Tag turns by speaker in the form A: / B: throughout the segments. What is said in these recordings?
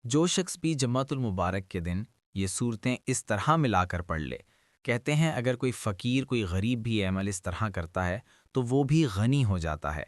A: جو شخص بھی جمعۃ المبارک کے دن یہ صورتیں اس طرح ملا کر پڑھ لے، کہتے ہیں اگر کوئی فقیر کوئی غریب بھی یہ عمل اس طرح کرتا ہے تو وہ بھی غنی ہو جاتا ہے۔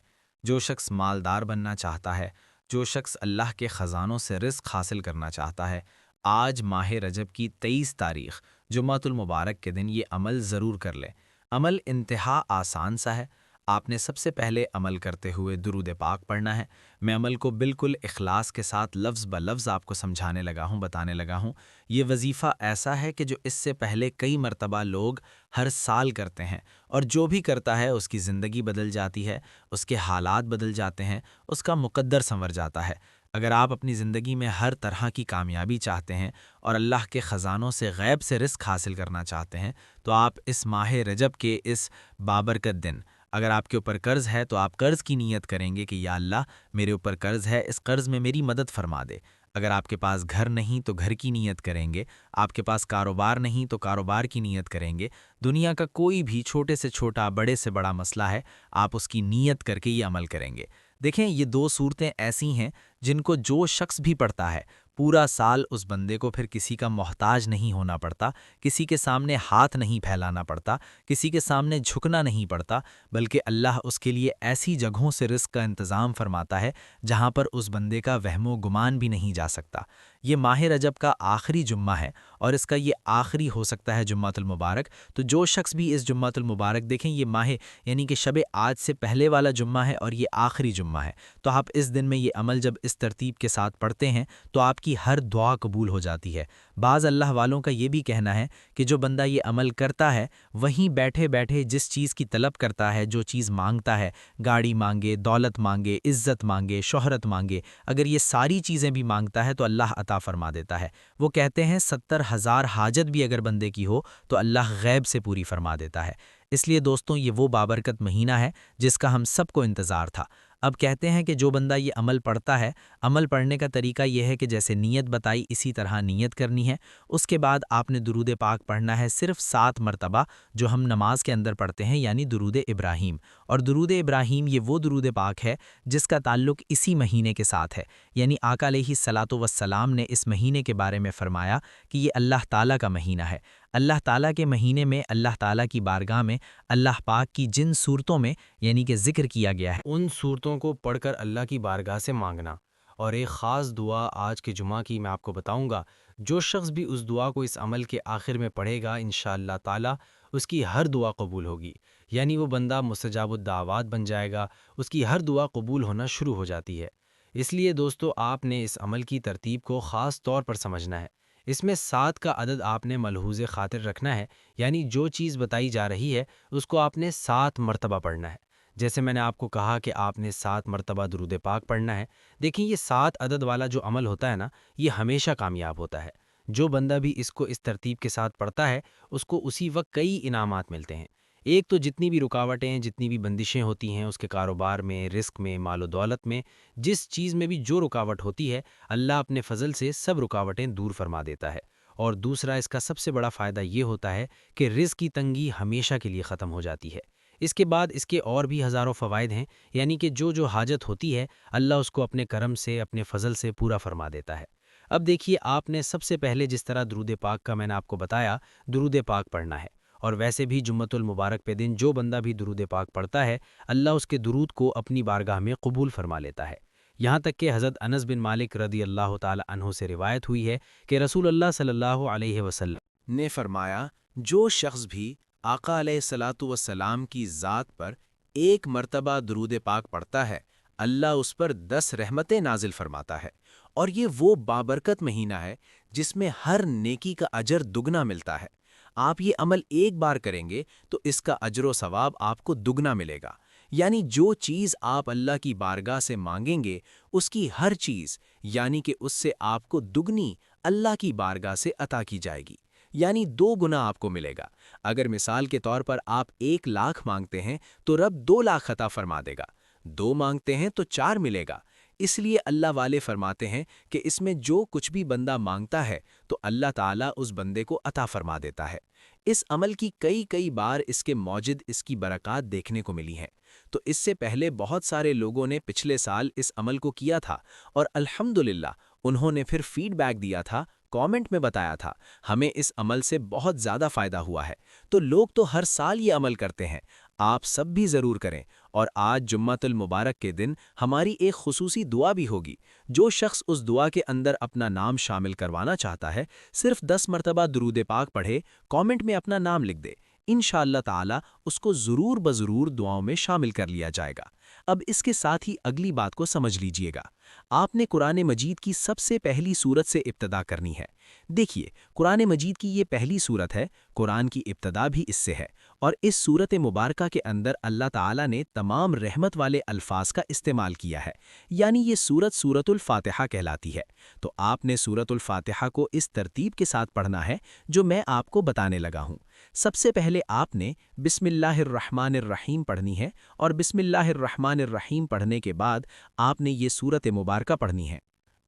A: جو شخص مالدار بننا چاہتا ہے، جو شخص اللہ کے خزانوں سے رزق حاصل کرنا چاہتا ہے، آج ماہ رجب کی 23 تاریخ جمعۃ المبارک کے دن یہ عمل ضرور کر لے۔ عمل انتہا آسان سا ہے۔ آپ نے سب سے پہلے عمل کرتے ہوئے درود پاک پڑھنا ہے۔ میں عمل کو بالکل اخلاص کے ساتھ لفظ بلفظ آپ کو سمجھانے لگا ہوں، بتانے لگا ہوں۔ یہ وظیفہ ایسا ہے کہ جو اس سے پہلے کئی مرتبہ لوگ ہر سال کرتے ہیں، اور جو بھی کرتا ہے اس کی زندگی بدل جاتی ہے، اس کے حالات بدل جاتے ہیں، اس کا مقدر سنور جاتا ہے۔ اگر آپ اپنی زندگی میں ہر طرح کی کامیابی چاہتے ہیں اور اللہ کے خزانوں سے غیب سے رزق حاصل کرنا چاہتے ہیں تو آپ اس ماہ رجب کے اس بابرکت دن، اگر آپ کے اوپر قرض ہے تو آپ قرض کی نیت کریں گے کہ یا اللہ میرے اوپر قرض ہے، اس قرض میں میری مدد فرما دے۔ اگر آپ کے پاس گھر نہیں تو گھر کی نیت کریں گے، آپ کے پاس کاروبار نہیں تو کاروبار کی نیت کریں گے۔ دنیا کا کوئی بھی چھوٹے سے چھوٹا بڑے سے بڑا مسئلہ ہے، آپ اس کی نیت کر کے یہ عمل کریں گے۔ دیکھیں یہ دو صورتیں ایسی ہیں جن کو جو شخص بھی پڑھتا ہے پورا سال اس بندے کو پھر کسی کا محتاج نہیں ہونا پڑتا، کسی کے سامنے ہاتھ نہیں پھیلانا پڑتا، کسی کے سامنے جھکنا نہیں پڑتا، بلکہ اللہ اس کے لیے ایسی جگہوں سے رزق کا انتظام فرماتا ہے جہاں پر اس بندے کا وہم و گمان بھی نہیں جا سکتا۔ یہ ماہ رجب کا آخری جمعہ ہے اور اس کا یہ آخری ہو سکتا ہے جمعۃ المبارک۔ تو جو شخص بھی اس جمعۃ المبارک، دیکھیں یہ ماہ یعنی کہ شب آج سے پہلے والا جمعہ ہے اور یہ آخری جمعہ ہے، تو آپ اس دن میں یہ عمل جب اس ترتیب کے ساتھ پڑھتے ہیں تو آپ کی ہر دعا قبول ہو جاتی ہے۔ بعض اللہ والوں کا یہ بھی کہنا ہے کہ جو بندہ یہ عمل کرتا ہے وہیں بیٹھے بیٹھے جس چیز کی طلب کرتا ہے، جو چیز مانگتا ہے، گاڑی مانگے، دولت مانگے، عزت مانگے، شہرت مانگے، اگر یہ ساری چیزیں بھی مانگتا ہے تو اللہ عطا فرما دیتا ہے۔ وہ کہتے ہیں 70,000 حاجت بھی اگر بندے کی ہو تو اللہ غیب سے پوری فرما دیتا ہے۔ اس لیے دوستوں یہ وہ بابرکت مہینہ ہے جس کا ہم سب کو انتظار تھا۔ اب کہتے ہیں کہ جو بندہ یہ عمل پڑھتا ہے، عمل پڑھنے کا طریقہ یہ ہے کہ جیسے نیت بتائی اسی طرح نیت کرنی ہے۔ اس کے بعد آپ نے درود پاک پڑھنا ہے صرف 7 مرتبہ جو ہم نماز کے اندر پڑھتے ہیں، یعنی درود ابراہیم۔ اور درود ابراہیم یہ وہ درود پاک ہے جس کا تعلق اسی مہینے کے ساتھ ہے، یعنی آقا علیہ الصلاۃ والسلام نے اس مہینے کے بارے میں فرمایا کہ یہ اللہ تعالیٰ کا مہینہ ہے۔ اللہ تعالیٰ کے مہینے میں اللہ تعالیٰ کی بارگاہ میں اللہ پاک کی جن صورتوں میں یعنی کہ ذکر کیا گیا ہے ان صورتوں کو پڑھ کر اللہ کی بارگاہ سے مانگنا۔ اور ایک خاص دعا آج کے جمعہ کی میں آپ کو بتاؤں گا، جو شخص بھی اس دعا کو اس عمل کے آخر میں پڑھے گا انشاءاللہ تعالیٰ اس کی ہر دعا قبول ہوگی، یعنی وہ بندہ مستجاب الدعوات بن جائے گا، اس کی ہر دعا قبول ہونا شروع ہو جاتی ہے۔ اس لیے دوستو آپ نے اس عمل کی ترتیب کو خاص طور پر سمجھنا ہے۔ اس میں 7 کا عدد آپ نے ملحوظ خاطر رکھنا ہے، یعنی جو چیز بتائی جا رہی ہے اس کو آپ نے 7 مرتبہ پڑھنا ہے۔ جیسے میں نے آپ کو کہا کہ آپ نے 7 مرتبہ درود پاک پڑھنا ہے۔ دیکھیں یہ 7 عدد والا جو عمل ہوتا ہے نا، یہ ہمیشہ کامیاب ہوتا ہے۔ جو بندہ بھی اس کو اس ترتیب کے ساتھ پڑھتا ہے اس کو اسی وقت کئی انعامات ملتے ہیں۔ ایک تو جتنی بھی رکاوٹیں، جتنی بھی بندشیں ہوتی ہیں اس کے کاروبار میں، رزق میں، مال و دولت میں، جس چیز میں بھی جو رکاوٹ ہوتی ہے اللہ اپنے فضل سے سب رکاوٹیں دور فرما دیتا ہے۔ اور دوسرا اس کا سب سے بڑا فائدہ یہ ہوتا ہے کہ رزق کی تنگی ہمیشہ کے لیے ختم ہو جاتی ہے۔ اس کے بعد اس کے اور بھی ہزاروں فوائد ہیں، یعنی کہ جو حاجت ہوتی ہے اللہ اس کو اپنے کرم سے، اپنے فضل سے پورا فرما دیتا ہے۔ اب دیکھیے آپ نے سب سے پہلے جس طرح درود پاک کا میں نے آپ کو بتایا، درود پاک پڑھنا ہے۔ اور ویسے بھی جمعۃ المبارک پہ دن جو بندہ بھی درود پاک پڑھتا ہے اللہ اس کے درود کو اپنی بارگاہ میں قبول فرما لیتا ہے۔ یہاں تک کہ حضرت انس بن مالک رضی اللہ تعالی عنہ سے روایت ہوئی ہے کہ رسول اللہ صلی اللہ علیہ وسلم نے فرمایا، جو شخص بھی آقا علیہ الصلاۃ والسلام کی ذات پر 1 مرتبہ درود پاک پڑھتا ہے اللہ اس پر 10 رحمتیں نازل فرماتا ہے۔ اور یہ وہ بابرکت مہینہ ہے جس میں ہر نیکی کا اجر دگنا ملتا ہے۔ آپ یہ عمل ایک بار کریں گے تو اس کا اجر و ثواب آپ کو دگنا ملے گا، یعنی جو چیز آپ اللہ کی بارگاہ سے مانگیں گے اس کی ہر چیز یعنی کہ اس سے آپ کو دگنی اللہ کی بارگاہ سے عطا کی جائے گی، یعنی 2 گنا آپ کو ملے گا۔ اگر مثال کے طور پر آپ 1 لاکھ مانگتے ہیں تو رب 2 لاکھ عطا فرما دے گا، 2 مانگتے ہیں تو 4 ملے گا،
B: اس لیے اللہ والے فرماتے ہیں کہ اس میں جو کچھ بھی بندہ مانگتا ہے تو اللہ تعالیٰ اس بندے کو عطا فرما دیتا ہے۔ اس عمل کی کئی بار اس کے موجد اس کی برکات دیکھنے کو ملی ہیں۔ تو اس سے پہلے بہت سارے لوگوں نے پچھلے سال اس عمل کو کیا تھا اور الحمدللہ انہوں نے پھر فیڈ بیک دیا تھا، کامنٹ میں بتایا تھا ہمیں اس عمل سے بہت زیادہ فائدہ ہوا ہے۔ تو لوگ تو ہر سال یہ عمل کرتے ہیں، آپ سب بھی ضرور کریں۔ اور آج جمعۃ المبارک کے دن ہماری ایک خصوصی دعا بھی ہوگی۔ جو شخص اس دعا کے اندر اپنا نام شامل کروانا چاہتا ہے، صرف 10 مرتبہ درود پاک پڑھے، کامنٹ میں اپنا نام لکھ دے، انشاءاللہ تعالی اس کو ضرور بضرور دعاؤں میں شامل کر لیا جائے گا۔ اب اس کے ساتھ ہی اگلی بات کو سمجھ لیجئے گا۔ آپ نے قرآن مجید کی سب سے پہلی سورت سے ابتدا کرنی ہے۔ دیکھیے، قرآن مجید کی یہ پہلی سورت ہے، قرآن کی ابتدا بھی اس سے ہے، اور اس سورت مبارکہ کے اندر اللہ تعالیٰ نے تمام رحمت والے الفاظ کا استعمال کیا ہے، یعنی یہ سورت الفاتحہ کہلاتی ہے۔ تو آپ نے سورت الفاتحہ کو اس ترتیب کے ساتھ پڑھنا ہے جو میں آپ کو بتانے لگا ہوں۔ سب سے پہلے آپ نے بسم اللہ الرحمن الرحیم پڑھنی ہے، اور بسم اللہ الرحمن الرحیم پڑھنے کے بعد آپ نے یہ سورت مبارکہ پڑھنی ہے۔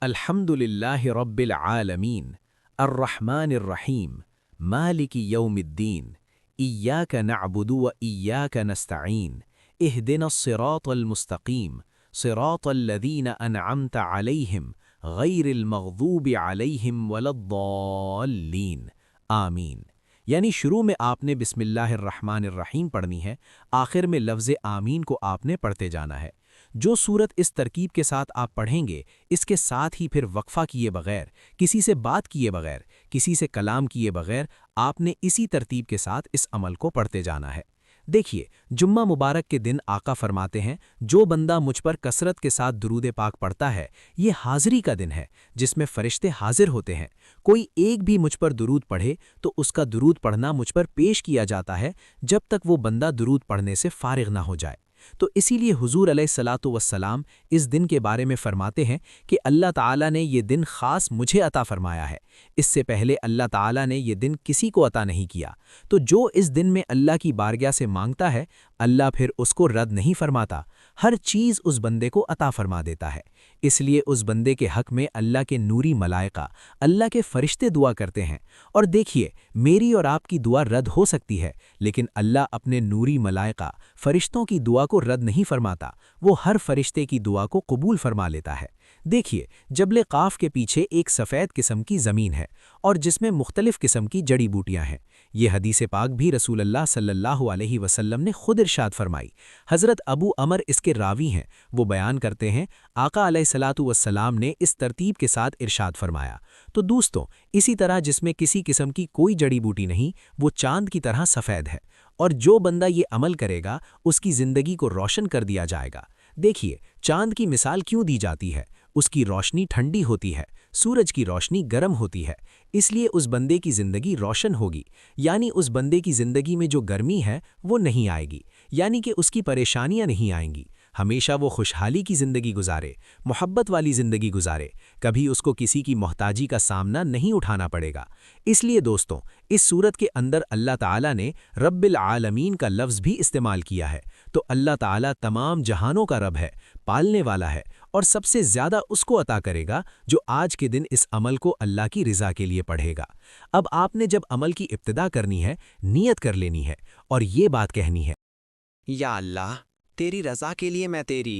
B: الحمدللہ رب العالمین الرحمن الرحیم مالک یوم الدین ایاک نعبد و ایاک نستعین اہدنا الصراط المستقیم صراط الذین انعمت علیہم غیر المغضوب علیہم ولا الضالین آمین۔ یعنی شروع میں آپ نے بسم اللہ الرحمن الرحیم پڑھنی ہے، آخر میں لفظ آمین کو آپ نے پڑھتے جانا ہے۔ جو سورت اس ترکیب کے ساتھ آپ پڑھیں گے، اس کے ساتھ ہی پھر وقفہ کیے بغیر، کسی سے بات کیے بغیر، کسی سے کلام کیے بغیر آپ نے اسی ترتیب کے ساتھ اس عمل کو پڑھتے جانا ہے۔ دیکھیے، جمعہ مبارک کے دن آقا فرماتے ہیں، جو بندہ مجھ پر کثرت کے ساتھ درود پاک پڑھتا ہے، یہ حاضری کا دن ہے جس میں فرشتے حاضر ہوتے ہیں۔ کوئی ایک بھی مجھ پر درود پڑھے تو اس کا درود پڑھنا مجھ پر پیش کیا جاتا ہے جب تک وہ بندہ درود پڑھنے سے فارغ نہ ہو جائے۔ تو اسی لیے حضور علیہ الصلاۃ والسلام اس دن کے بارے میں فرماتے ہیں کہ اللہ تعالیٰ نے یہ دن خاص مجھے عطا فرمایا ہے، اس سے پہلے اللہ تعالیٰ نے یہ دن کسی کو عطا نہیں کیا۔ تو جو اس دن میں اللہ کی بارگاہ سے مانگتا ہے، اللہ پھر اس کو رد نہیں فرماتا، ہر چیز اس بندے کو عطا فرما دیتا ہے۔ اس لیے اس بندے کے حق میں اللہ کے نوری ملائکہ، اللہ کے فرشتے دعا کرتے ہیں۔ اور دیکھیے، میری اور آپ کی دعا رد ہو سکتی ہے، لیکن اللہ اپنے نوری ملائکہ فرشتوں کی دعا کو رد نہیں فرماتا، وہ ہر فرشتے کی دعا کو قبول فرما لیتا ہے۔ دیکھیے، جبل قاف کے پیچھے ایک سفید قسم کی زمین ہے اور جس میں مختلف قسم کی جڑی بوٹیاں ہیں۔ یہ حدیث پاک بھی رسول اللہ صلی اللہ علیہ وسلم نے خود ارشاد فرمائی۔ حضرت ابو عمر اس کے راوی ہیں، وہ بیان کرتے ہیں، آقا علیہ الصلاۃ والسلام نے اس ترتیب کے ساتھ ارشاد فرمایا۔ تو دوستوں، اسی طرح جس میں کسی قسم کی کوئی جڑی بوٹی نہیں، وہ چاند کی طرح سفید ہے، اور جو بندہ یہ عمل کرے گا اس کی زندگی کو روشن کر دیا جائے گا۔ دیکھیے، چاند کی مثال کیوں دی جاتی ہے؟ اس کی روشنی ٹھنڈی ہوتی ہے، سورج کی روشنی گرم ہوتی ہے، اس لیے اس بندے کی زندگی روشن ہوگی، یعنی اس بندے کی زندگی میں جو گرمی ہے وہ نہیں آئے گی، یعنی کہ اس کی پریشانیاں نہیں آئیں گی، ہمیشہ وہ خوشحالی کی زندگی گزارے، محبت والی زندگی گزارے، کبھی اس کو کسی کی محتاجی کا سامنا نہیں اٹھانا پڑے گا۔ اس لیے دوستوں، اس صورت کے اندر اللہ تعالیٰ نے رب العالمین کا لفظ بھی استعمال کیا ہے۔ تو اللہ تعالیٰ تمام جہانوں کا رب ہے، پالنے والا ہے، اور سب سے زیادہ اس کو عطا کرے گا جو آج کے دن اس عمل کو اللہ کی رضا کے لیے پڑھے گا۔ اب آپ نے جب عمل کی ابتدا کرنی ہے، نیت کر لینی ہے اور یہ بات کہنی ہے،
C: یا اللہ، تیری رضا کے لیے میں تیری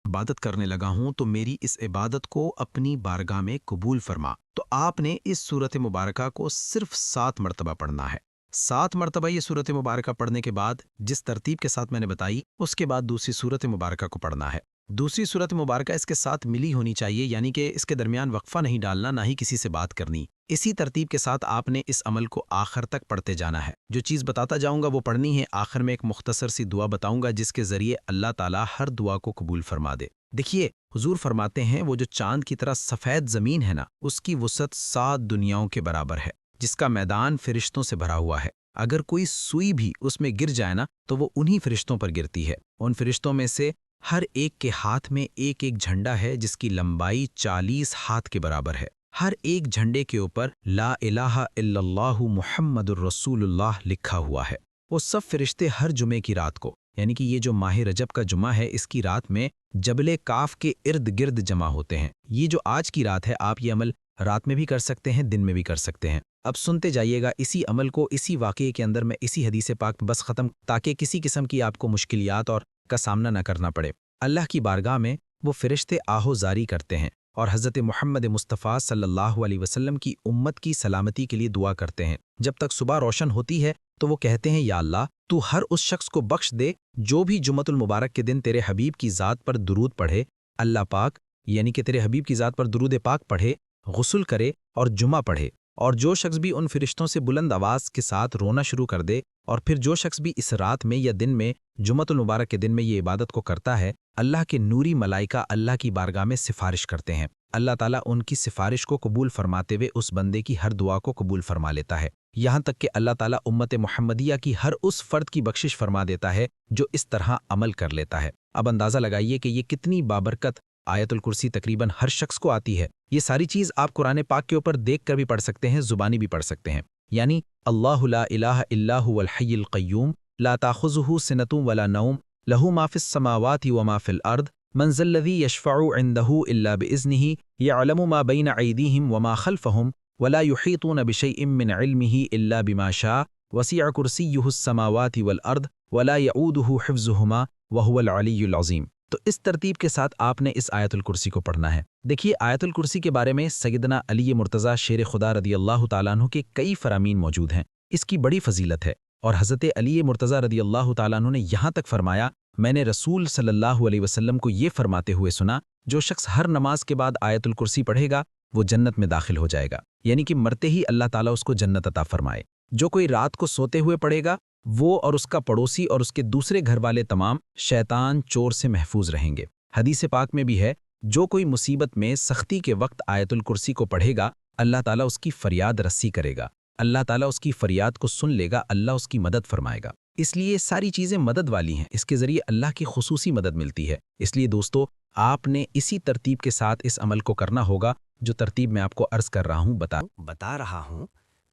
A: عبادت کرنے لگا ہوں، تو میری اس عبادت کو اپنی بارگاہ میں قبول فرما۔ تو آپ نے اس سورت مبارکہ کو صرف 7 مرتبہ پڑھنا ہے۔ 7 مرتبہ یہ سورت مبارکہ پڑھنے کے بعد جس ترتیب کے ساتھ میں نے بتائی، اس کے بعد دوسری سورت مبارکہ کو پڑھنا ہے۔ دوسری سورت مبارکہ اس کے ساتھ ملی ہونی چاہیے، یعنی کہ اس کے درمیان وقفہ نہیں ڈالنا، نہ ہی کسی سے بات کرنی۔ اسی ترتیب کے ساتھ آپ نے اس عمل کو آخر تک پڑھتے جانا ہے۔ جو چیز بتاتا جاؤں گا وہ پڑھنی ہے۔ آخر میں ایک مختصر سی دعا بتاؤں گا جس کے ذریعے اللہ تعالیٰ ہر دعا کو قبول فرما دے۔ دیکھیے، حضور فرماتے ہیں، وہ جو چاند کی طرح سفید زمین ہے نا، اس کی وسعت 7 دنیاؤں کے برابر ہے، جس کا میدان فرشتوں سے بھرا ہوا ہے۔ اگر کوئی سوئی بھی اس میں گر جائے نا تو وہ انہی فرشتوں پر گرتی ہے۔ ان فرشتوں میں سے ہر ایک کے ہاتھ میں ایک ایک جھنڈا ہے جس کی لمبائی 40 ہاتھ کے برابر ہے۔ ہر ایک جھنڈے کے اوپر لا الہ الا اللہ محمد الرسول اللہ لکھا ہوا ہے۔ وہ سب فرشتے ہر جمعے کی رات کو،
B: یعنی کہ یہ جو ماہ رجب کا جمعہ ہے اس کی رات میں جبل کاف کے ارد گرد جمع ہوتے ہیں۔ یہ جو آج کی رات ہے آپ یہ عمل رات میں بھی کر سکتے ہیں، دن میں بھی کر سکتے ہیں۔ اب سنتے جائیے گا اسی عمل کو اسی واقعے کے اندر میں اسی حدیث پاک بس ختم تاکہ کسی قسم کی آپ کو مشکلات اور کا سامنا نہ کرنا پڑے۔ اللہ کی بارگاہ میں وہ فرشتے آہو زاری کرتے ہیں اور حضرت محمد مصطفیٰ صلی اللہ علیہ وسلم کی امت کی سلامتی کے لیے دعا کرتے ہیں۔ جب تک صبح روشن ہوتی ہے تو وہ کہتے ہیں یا اللہ تو ہر اس شخص کو بخش دے جو بھی جمعۃ المبارک کے دن تیرے حبیب کی ذات پر درود پڑھے، اللہ پاک یعنی کہ تیرے حبیب کی ذات پر درود پاک پڑھے، غسل کرے اور جمعہ پڑھے، اور جو شخص بھی ان فرشتوں سے بلند آواز کے ساتھ رونا شروع کر دے، اور پھر جو شخص بھی اس رات میں یا دن میں جمعۃ المبارک کے دن میں یہ عبادت کو کرتا ہے، اللہ کے نوری ملائکہ اللہ کی بارگاہ میں سفارش کرتے ہیں۔ اللہ تعالیٰ ان کی سفارش کو قبول فرماتے ہوئے اس بندے کی ہر دعا کو قبول فرما لیتا ہے، یہاں تک کہ اللہ تعالیٰ امت محمدیہ کی ہر اس فرد کی بخشش فرما دیتا ہے جو اس طرح عمل کر لیتا ہے۔ اب اندازہ لگائیے کہ یہ کتنی بابرکت آیت الکرسی تقریباً ہر شخص کو آتی ہے۔ یہ ساری چیز آپ قرآن پاک کے اوپر دیکھ کر بھی پڑھ سکتے ہیں، زبانی بھی پڑھ سکتے ہیں، یعنی اللہ لا الہ الا هو الحی القیوم لا تاخذہ سنۃ ولا نوم لہ ما فی السماوات وما فی الارض من ذا الذی یشفع عندہ الا باذنہ یعلم ما بین ایدیہم وما خلفہم ولا یحیطون بشیء من علمہ الا بما شاء وسع کرسیہ السماوات والارض ولا یعودہ حفظہما وہو العلی العظیم۔ تو اس ترتیب کے ساتھ آپ نے اس آیت الکرسی کو پڑھنا ہے۔ دیکھیے آیت الکرسی کے بارے میں سیدنا علی مرتضیٰ شیر خدا رضی اللہ تعالیٰ عنہ کے کئی فرامین موجود ہیں، اس کی بڑی فضیلت ہے، اور حضرت علی مرتضیٰ رضی اللہ تعالیٰ عنہ نے یہاں تک فرمایا، میں نے رسول صلی اللہ علیہ وسلم کو یہ فرماتے ہوئے سنا، جو شخص ہر نماز کے بعد آیت الکرسی پڑھے گا وہ جنت میں داخل ہو جائے گا، یعنی کہ مرتے ہی اللہ تعالیٰ اس کو جنت عطا فرمائے۔ جو کوئی رات کو سوتے ہوئے پڑھے گا وہ اور اس کا پڑوسی اور اس کے دوسرے گھر والے تمام شیطان چور سے محفوظ رہیں گے۔ حدیث پاک میں بھی ہے، جو کوئی مصیبت میں سختی کے وقت آیت الکرسی کو پڑھے گا اللہ تعالیٰ اس کی فریاد رسی کرے گا، اللہ تعالیٰ اس کی فریاد کو سن لے گا، اللہ اس کی مدد فرمائے گا۔ اس لیے یہ ساری چیزیں مدد والی ہیں، اس کے ذریعے اللہ کی خصوصی مدد ملتی ہے۔ اس لیے دوستو آپ نے اسی ترتیب کے ساتھ اس عمل کو کرنا ہوگا جو ترتیب میں آپ کو عرض کر رہا ہوں
C: بتا رہا ہوں۔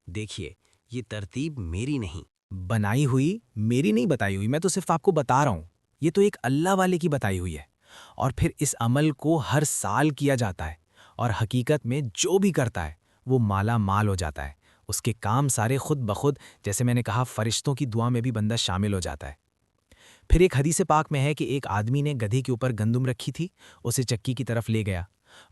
C: دیکھیے یہ ترتیب میری نہیں
D: بنائی ہوئی، میری نہیں بتائی ہوئی، میں تو صرف آپ کو بتا رہا ہوں، یہ تو ایک اللہ والے کی بتائی ہوئی ہے، اور پھر اس عمل کو ہر سال کیا جاتا ہے، اور حقیقت میں جو بھی کرتا ہے وہ مالا مال ہو جاتا ہے، اس کے کام سارے خود بخود، جیسے میں نے کہا فرشتوں کی دعا میں بھی بندہ شامل ہو جاتا ہے۔ پھر ایک حدیث پاک میں ہے کہ ایک آدمی نے گدھے کے اوپر گندم رکھی تھی، اسے چکی کی طرف لے گیا،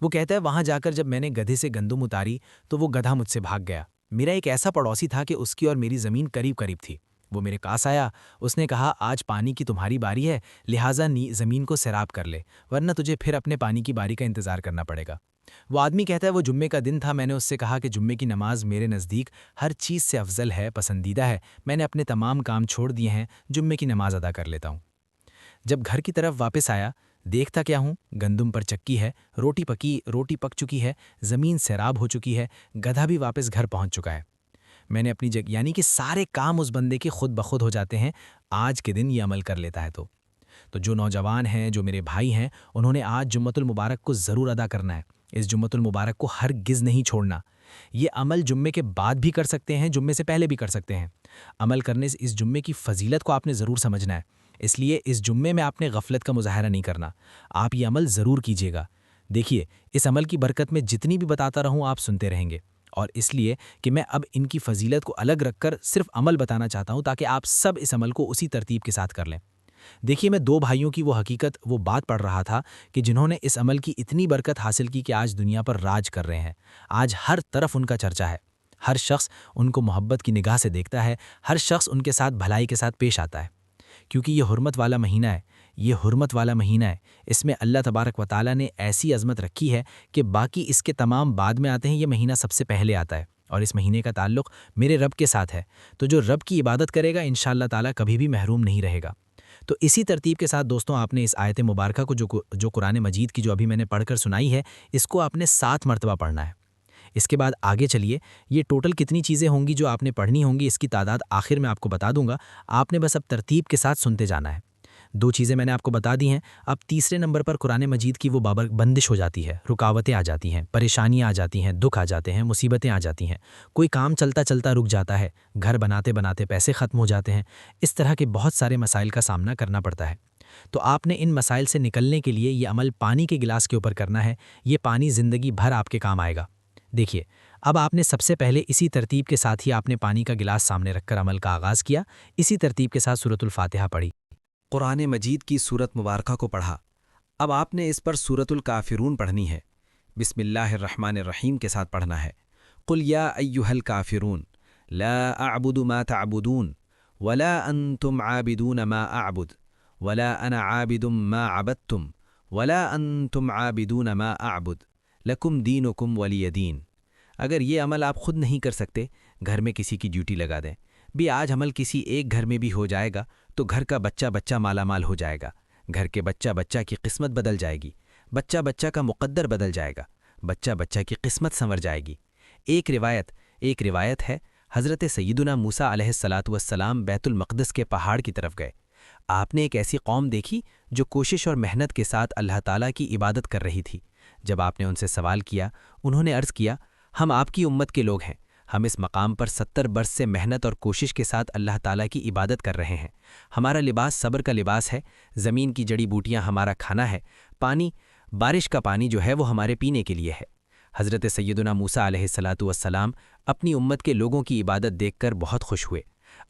D: وہ کہتا ہے وہاں جا کر جب میں نے گدھے سے گندم اتاری تو وہ گدھا مجھ سے بھاگ گیا۔ میرا ایک ایسا پڑوسی تھا کہ اس کی اور میری زمین قریب قریب تھی، وہ میرے پاس آیا، اس نے کہا آج پانی کی تمہاری باری ہے، لہٰذا زمین کو سیراب کر لے، ورنہ تجھے پھر اپنے پانی کی باری کا انتظار کرنا پڑے گا۔ وہ آدمی کہتا ہے وہ جمعے کا دن تھا، میں نے اس سے کہا کہ جمعے کی نماز میرے نزدیک ہر چیز سے افضل ہے، پسندیدہ ہے، میں نے اپنے تمام کام چھوڑ دیے ہیں، جمعے کی نماز ادا کر لیتا ہوں۔ جب گھر کی طرف واپس آیا، دیکھتا کیا ہوں، گندم پر چکی ہے، روٹی پک چکی ہے، زمین سیراب ہو چکی ہے، گدھا بھی واپس گھر پہنچ چکا ہے۔ میں نے اپنی جگہ، یعنی کہ سارے کام اس بندے کے خود بخود ہو جاتے ہیں آج کے دن یہ عمل کر لیتا ہے۔ تو جو نوجوان ہیں، جو میرے بھائی ہیں، انہوں نے آج جمعۃ المبارک کو ضرور ادا کرنا ہے، اس جمعۃ المبارک کو ہرگز نہیں چھوڑنا۔ یہ عمل جمعے کے بعد بھی کر سکتے ہیں، جمعے سے پہلے بھی کر سکتے ہیں۔ عمل کرنے سے اس جمعے کی فضیلت کو آپ نے ضرور سمجھنا ہے، اس لیے اس جمعے میں آپ نے غفلت کا مظاہرہ نہیں کرنا، آپ یہ عمل ضرور کیجیے گا۔ دیکھیے اس عمل کی برکت میں جتنی بھی بتاتا رہوں آپ سنتے رہیں گے، اور اس لیے کہ میں اب ان کی فضیلت کو الگ رکھ کر صرف عمل بتانا چاہتا ہوں تاکہ آپ سب اس عمل کو اسی ترتیب کے ساتھ کر لیں۔ دیکھیے میں دو بھائیوں کی وہ بات پڑھ رہا تھا کہ جنہوں نے اس عمل کی اتنی برکت حاصل کی کہ آج دنیا پر راج کر رہے ہیں، آج ہر طرف ان کا چرچا ہے، ہر شخص ان کو محبت کی نگاہ سے دیکھتا ہے، ہر شخص ان کے ساتھ بھلائی کے ساتھ پیش آتا ہے، کیونکہ یہ حرمت والا مہینہ ہے، یہ حرمت والا مہینہ ہے، اس میں اللہ تبارک و تعالیٰ نے ایسی عظمت رکھی ہے کہ باقی اس کے تمام بعد میں آتے ہیں، یہ مہینہ سب سے پہلے آتا ہے، اور اس مہینے کا تعلق میرے رب کے ساتھ ہے، تو جو رب کی عبادت کرے گا انشاءاللہ تعالیٰ کبھی بھی محروم نہیں رہے گا۔ تو اسی ترتیب کے ساتھ دوستوں آپ نے اس آیت مبارکہ کو جو قرآن مجید کی جو ابھی میں نے پڑھ کر سنائی ہے، اس کو آپ نے 7 مرتبہ پڑھنا ہے۔ اس کے بعد آگے چلیے، یہ ٹوٹل کتنی چیزیں ہوں گی جو آپ نے پڑھنی ہوں گی، اس کی تعداد آخر میں آپ کو بتا دوں گا، آپ نے بس اب ترتیب کے ساتھ سنتے جانا ہے۔ 2 چیزیں میں نے آپ کو بتا دی ہیں. اب تیسرے نمبر پر قرآن مجید کی وہ بندش ہو جاتی ہے، رکاوٹیں آ جاتی ہیں، پریشانیاں آ جاتی ہیں، دکھ آ جاتے ہیں، مصیبتیں آ جاتی ہیں، کوئی کام چلتا چلتا رک جاتا ہے، گھر بناتے بناتے پیسے ختم ہو جاتے ہیں. اس طرح کے بہت سارے مسائل کا سامنا کرنا پڑتا ہے. تو آپ نے ان مسائل سے نکلنے کے لیے یہ عمل پانی کے گلاس کے اوپر کرنا ہے. یہ پانی زندگی بھر آپ کے کام آئے گا. دیکھیے، اب آپ نے سب سے پہلے اسی ترتیب کے ساتھ ہی آپ نے پانی کا گلاس سامنے رکھ کر عمل کا آغاز کیا. اسی ترتیب کے ساتھ سورۃ الفاتحہ پڑھی.
B: قرآن مجید کی سورت مبارکہ کو پڑھا. اب آپ نے اس پر سورۃ الکافرون پڑھنی ہے. بسم اللہ الرحمن الرحیم کے ساتھ پڑھنا ہے. قل یا ایھا الکافرون لا اعبد ما تعبدون ولا انتم عابدون ما اعبد ولا انا عابد ما عبدتم ولا انتم عابدون ما اعبد لکم دینکم ولی دین. اگر یہ عمل آپ خود نہیں کر سکتے، گھر میں کسی کی ڈیوٹی لگا دیں. بھی آج عمل کسی ایک گھر میں بھی ہو جائے گا تو گھر کا بچہ بچہ مالا مال ہو جائے گا. گھر کے بچہ بچہ کی قسمت بدل جائے گی. بچہ بچہ کا مقدر بدل جائے گا. بچہ بچہ کی قسمت سنور جائے گی. ایک روایت ہے، حضرت سیدنا موسیٰ علیہ الصلاۃ والسلام بیت المقدس کے پہاڑ کی طرف گئے. آپ نے ایک ایسی قوم دیکھی جو کوشش اور محنت کے ساتھ اللہ تعالیٰ کی عبادت کر رہی تھی. جب آپ نے ان سے سوال کیا، انہوں نے عرض کیا، ہم آپ کی امت کے لوگ ہیں. ہم اس مقام پر 70 برس سے محنت اور کوشش کے ساتھ اللہ تعالیٰ کی عبادت کر رہے ہیں. ہمارا لباس صبر کا لباس ہے. زمین کی جڑی بوٹیاں ہمارا کھانا ہے. پانی، بارش کا پانی جو ہے وہ ہمارے پینے کے لیے ہے. حضرت سیدنا موسیٰ علیہ الصلاۃ والسلام اپنی امت کے لوگوں کی عبادت دیکھ کر بہت خوش ہوئے.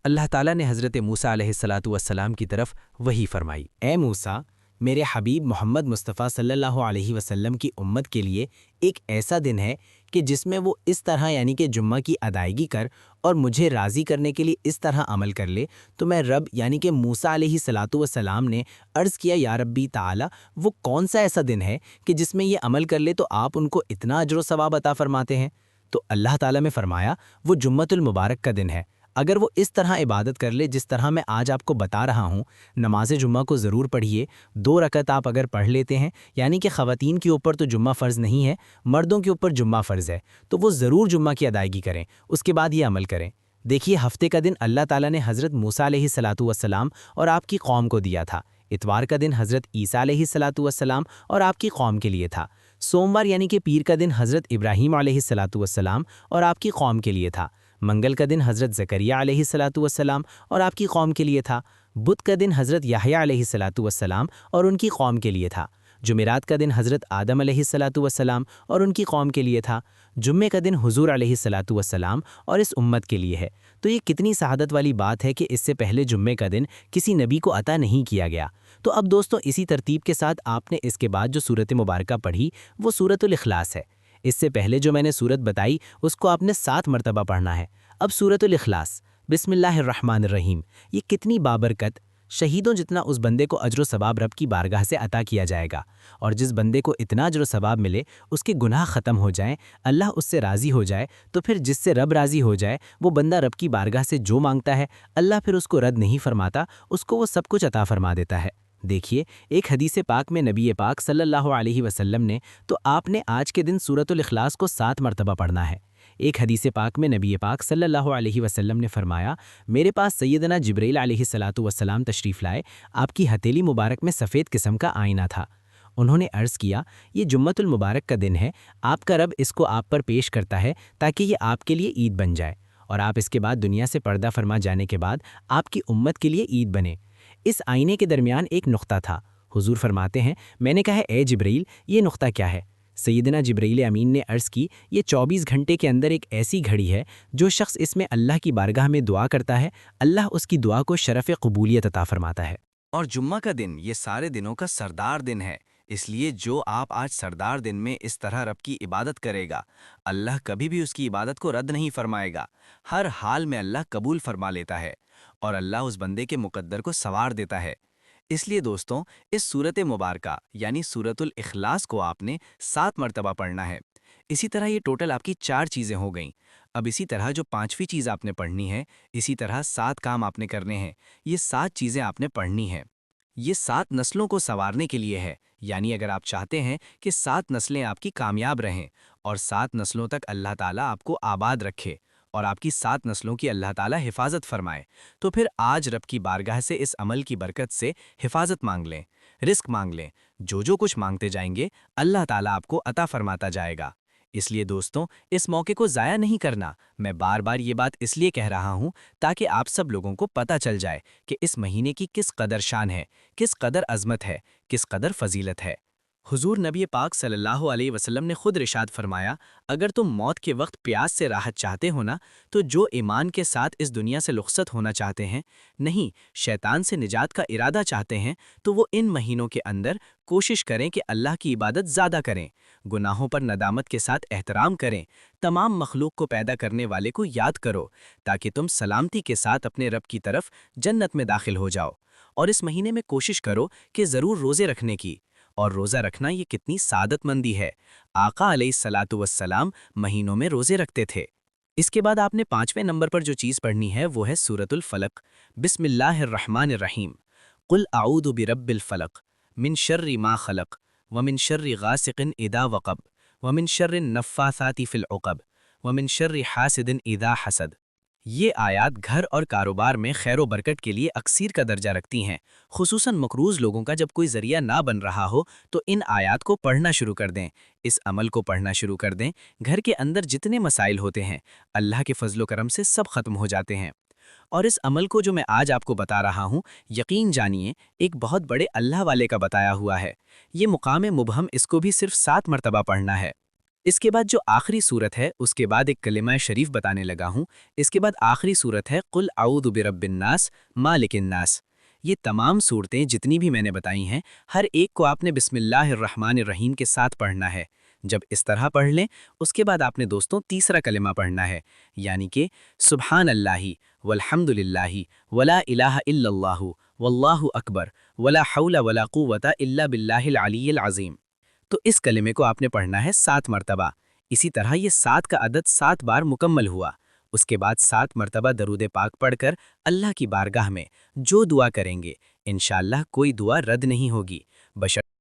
B: اللہ تعالیٰ نے حضرت موسیٰ علیہ الصلاۃ والسلام کی طرف وحی فرمائی.
D: اے موسیٰ، میرے حبیب محمد مصطفیٰ صلی اللہ علیہ وسلم کی امت کے لیے ایک ایسا دن ہے کہ جس میں وہ اس طرح یعنی کہ جمعہ کی ادائیگی کر اور مجھے راضی کرنے کے لیے اس طرح عمل کر لے. تو میں رب یعنی کہ موسیٰ علیہ الصلاۃ والسلام نے عرض کیا، یا ربی تعالی، وہ کون سا ایسا دن ہے کہ جس میں یہ عمل کر لے تو آپ ان کو اتنا اجر و ثواب عطا فرماتے ہیں؟ تو اللہ تعالیٰ نے فرمایا، وہ جمعۃ المبارک کا دن ہے. اگر وہ اس طرح عبادت کر لے جس طرح میں آج آپ کو بتا رہا ہوں، نماز جمعہ کو ضرور پڑھیے. 2 رکعت آپ اگر پڑھ لیتے ہیں، یعنی کہ خواتین کے اوپر تو جمعہ فرض نہیں ہے، مردوں کے اوپر جمعہ فرض ہے، تو وہ ضرور جمعہ کی ادائیگی کریں. اس کے بعد یہ عمل کریں. دیکھیے، ہفتے کا دن اللہ تعالیٰ نے حضرت موسیٰ علیہ الصلاۃ والسلام اور آپ کی قوم کو دیا تھا. اتوار کا دن حضرت عیسیٰ علیہ الصلاۃ والسلام اور آپ کی قوم کے لیے تھا. سوموار یعنی کہ پیر کا دن حضرت ابراہیم علیہ الصلاۃ والسلام اور آپ کی قوم کے لیے تھا. منگل کا دن حضرت زکریا علیہ الصلاۃ والسلام اور آپ کی قوم کے لیے تھا. بدھ کا دن حضرت یحییٰ علیہ الصلاۃ والسلام اور ان کی قوم کے لیے تھا. جمعرات کا دن حضرت آدم علیہ الصلاۃ والسلام اور ان کی قوم کے لیے تھا. جمعے کا دن حضور علیہ الصلاۃ والسلام اور اس امت کے لیے ہے. تو یہ کتنی سعادت والی بات ہے کہ اس سے پہلے جمعے کا دن کسی نبی کو عطا نہیں کیا گیا. تو اب دوستو، اسی ترتیب کے ساتھ آپ نے اس کے بعد جو سورت مبارکہ پڑھی وہ سورۃ الاخلاص ہے. اس سے پہلے جو میں نے سورت بتائی اس کو آپ نے 7 مرتبہ پڑھنا ہے. اب سورۃ الاخلاص، بسم اللہ الرحمن الرحیم. یہ کتنی بابرکت، شہیدوں جتنا اس بندے کو اجر و ثواب رب کی بارگاہ سے عطا کیا جائے گا. اور جس بندے کو اتنا اجر و ثواب ملے، اس کے گناہ ختم ہو جائیں، اللہ اس سے راضی ہو جائے، تو پھر جس سے رب راضی ہو جائے وہ بندہ رب کی بارگاہ سے جو مانگتا ہے اللہ پھر اس کو رد نہیں فرماتا، اس کو وہ سب کچھ عطا فرما دیتا ہے. دیکھیے، ایک حدیث پاک میں نبی پاک صلی اللہ علیہ وسلم نے تو آپ نے آج کے دن سورۃ الاخلاص کو 7 مرتبہ پڑھنا ہے. ایک حدیث پاک میں نبی پاک صلی اللہ علیہ وسلم نے فرمایا، میرے پاس سیدنا جبرائیل علیہ الصلاۃ والسلام تشریف لائے. آپ کی ہتھیلی مبارک میں سفید قسم کا آئینہ تھا. انہوں نے عرض کیا، یہ جمعۃ المبارک کا دن ہے، آپ کا رب اس کو آپ پر پیش کرتا ہے تاکہ یہ آپ کے لیے عید بن جائے اور آپ اس کے بعد دنیا سے پردہ فرما جانے کے بعد آپ کی امت کے لیے عید بنے. اس آئینے کے درمیان ایک نقطہ تھا. حضور فرماتے ہیں، میں نے کہا، اے جبرائیل، یہ نقطہ کیا ہے؟ سیدنا جبرائیل امین نے عرض کی، یہ 24 گھنٹے کے اندر ایک ایسی گھڑی ہے جو شخص اس میں اللہ کی بارگاہ میں دعا کرتا ہے، اللہ اس کی دعا کو شرف قبولیت عطا فرماتا ہے.
B: اور جمعہ کا دن یہ سارے دنوں کا سردار دن ہے. اس لیے جو آپ آج سردار دن میں اس طرح رب کی عبادت کرے گا، اللہ کبھی بھی اس کی عبادت کو رد نہیں فرمائے گا. ہر حال میں اللہ قبول فرما لیتا ہے اور اللہ اس بندے کے مقدر کو سنوار دیتا ہے. اس لیے دوستوں، اس سورت مبارکہ یعنی سورۃ الاخلاص کو آپ نے 7 مرتبہ پڑھنا ہے. اسی طرح یہ ٹوٹل آپ کی 4 چیزیں ہو گئیں. اب اسی طرح جو 5ویں چیز آپ نے پڑھنی ہے، اسی طرح 7 کام آپ نے کرنے ہیں. یہ 7 چیزیں آپ نے پڑھنی ہیں. یہ 7 نسلوں کو سنوارنے کے لیے ہے. یعنی اگر آپ چاہتے ہیں کہ 7 نسلیں آپ کی کامیاب رہیں اور 7 نسلوں تک اللہ تعالیٰ آپ کو آباد رکھے اور آپ کی 7 نسلوں کی اللہ تعالیٰ حفاظت فرمائے، تو پھر آج رب کی بارگاہ سے اس عمل کی برکت سے حفاظت مانگ لیں، رزق مانگ لیں، جو کچھ مانگتے جائیں گے اللہ تعالیٰ آپ کو عطا فرماتا جائے گا۔ اس لیے دوستوں، اس موقع کو ضائع نہیں کرنا۔ میں بار بار یہ بات اس لیے کہہ رہا ہوں تاکہ آپ سب لوگوں کو پتہ چل جائے کہ اس مہینے کی کس قدر شان ہے، کس قدر عظمت ہے، کس قدر فضیلت ہے۔ حضور نبی پاک صلی اللہ علیہ وسلم نے خود ارشاد فرمایا، اگر تم موت کے وقت پیاس سے راحت چاہتے ہو نا، تو جو ایمان کے ساتھ اس دنیا سے رخصت ہونا چاہتے ہیں، نہیں شیطان سے نجات کا ارادہ چاہتے ہیں، تو وہ ان مہینوں کے اندر کوشش کریں کہ اللہ کی عبادت زیادہ کریں، گناہوں پر ندامت کے ساتھ احترام کریں، تمام مخلوق کو پیدا کرنے والے کو یاد کرو، تاکہ تم سلامتی کے ساتھ اپنے رب کی طرف جنت میں داخل ہو جاؤ۔ اور اس مہینے میں کوشش کرو کہ ضرور روزے رکھنے کی، اور روزہ رکھنا یہ کتنی سعادت مندی ہے۔ آقا علیہ الصلاۃ والسلام مہینوں میں روزے رکھتے تھے۔ اس کے بعد آپ نے 5ویں نمبر پر جو چیز پڑھنی ہے وہ ہے سورۃ الفلق۔ بسم اللہ الرحمن الرحیم۔ قل اعوذ برب الفلق من شر ما خلق ومن شر غاسق اذا وقب ومن شر النفاثات فی العقد ومن شر حاسد اذا حسد۔ یہ آیات گھر اور کاروبار میں خیر و برکت کے لیے اکثیر کا درجہ رکھتی ہیں، خصوصاً مقروض لوگوں کا جب کوئی ذریعہ نہ بن رہا ہو تو ان آیات کو پڑھنا شروع کر دیں، اس عمل کو پڑھنا شروع کر دیں۔ گھر کے اندر جتنے مسائل ہوتے ہیں اللہ کے فضل و کرم سے سب ختم ہو جاتے ہیں۔ اور اس عمل کو جو میں آج آپ کو بتا رہا ہوں، یقین جانیے ایک بہت بڑے اللہ والے کا بتایا ہوا ہے۔ یہ مقام مبہم، اس کو بھی صرف 7 مرتبہ پڑھنا ہے۔ اس کے بعد جو آخری صورت ہے، اس کے بعد ایک کلمہ شریف بتانے لگا ہوں۔ اس کے بعد آخری صورت ہے قل اعوذ برب الناس مالک الناس۔ یہ تمام صورتیں جتنی بھی میں نے بتائی ہیں، ہر ایک کو آپ نے بسم اللہ الرحمن الرحیم کے ساتھ پڑھنا ہے۔ جب اس طرح پڑھ لیں، اس کے بعد آپ نے دوستوں تیسرا کلمہ پڑھنا ہے، یعنی کہ سبحان اللہ والحمد للہ ولا الہ الا اللہ واللہ اکبر ولا حول ولا قوت الا باللہ العلی العظیم۔ تو اس کلمے کو آپ نے پڑھنا ہے 7 مرتبہ۔ اسی طرح یہ 7 کا عدد 7 بار مکمل ہوا۔ اس کے بعد 7 مرتبہ درود پاک پڑھ کر اللہ کی بارگاہ میں جو دعا کریں گے، انشاءاللہ کوئی دعا رد نہیں ہوگی، بشرط